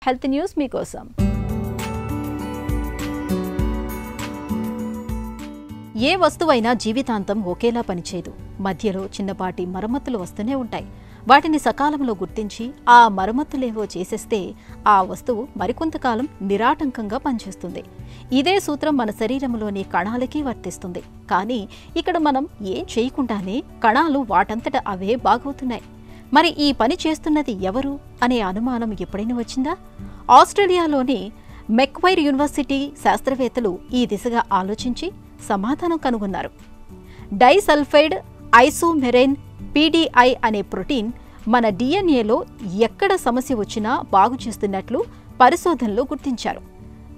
Health news మీకోసం. ఏ వస్తువైనా జీవితాంతం ఒకేలా పనిచేయదు. మధ్యలో చిన్నపాటి మరమ్మతులు వస్తూనే ఉంటాయి. వాటిని సకాలంలో గుర్తించి ఆ మరమ్మతులేవో చేసేస్తే ఆ వస్తువు మరికొంతకాలం నిరాటంకంగా పనిచేస్తుంది. ఇదే సూత్రం మన శరీరంలోని కణాలకి వర్తిస్తుంది. కానీ ఇక్కడ మనం ఏం చేయకుండానే కణాలు వాటంతట అవే బాగవుతున్నాయి. మరి ఈ పని చేస్తున్నది ఎవరు అనే అనుమానం ఎప్పుడైనా వచ్చిందా? ఆస్ట్రేలియాలోని మెక్వైర్ యూనివర్సిటీ శాస్త్రవేత్తలు ఈ దిశగా ఆలోచించి సమాధానం కనుగొన్నారు. డైసల్ఫైడ్ ఐసోమెరైన్ PDI అనే ప్రోటీన్ మన DNAలో ఎక్కడ సమస్య వచ్చినా బాగు చేస్తున్నట్లు పరిశోధనలో గుర్తించారు.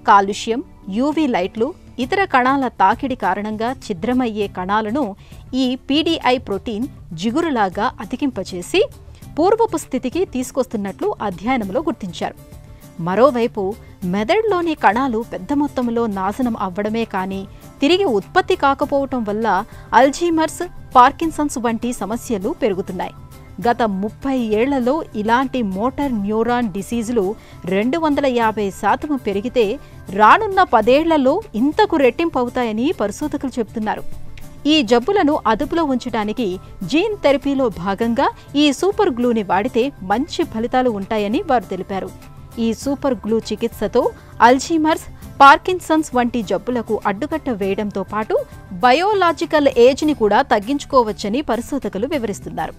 కాలుష్యం, UV లైట్లు, ఇతర కణాల తాకిడి కారణంగా ఛిద్రమయ్యే కణాలను ఈ PDI ప్రోటీన్ జిగురులాగా అతికింపచేసి పూర్వపు స్థితికి తీసుకొస్తున్నట్లు అధ్యయనంలో గుర్తించారు. మరోవైపు మెదడులోని కణాలు పెద్ద మొత్తంలో నాశనం అవ్వడమే కానీ తిరిగి ఉత్పత్తి కాకపోవటం వల్ల అల్జీమర్స్, పార్కిన్సన్స్ వంటి సమస్యలు పెరుగుతున్నాయి. గత 30 ఏళ్లలో ఇలాంటి మోటార్ న్యూరాన్ డిసీజులు 250% పెరిగితే రానున్న 10 ఏళ్లలో ఇంతకు రెట్టింపు అవుతాయని పరిశోధకులు చెబుతున్నారు. ఈ జబ్బులను అదుపులో ఉంచడానికి జీన్ థెరపీలో భాగంగా ఈ సూపర్ గ్లూని వాడితే మంచి ఫలితాలు ఉంటాయని వారు తెలిపారు. ఈ సూపర్ గ్లూ చికిత్సతో అల్జీమర్స్, పార్కిన్సన్స్ వంటి జబ్బులకు అడ్డుకట్ట వేయడంతో పాటు బయోలాజికల్ ఏజ్ని కూడా తగ్గించుకోవచ్చని పరిశోధకులు వివరిస్తున్నారు.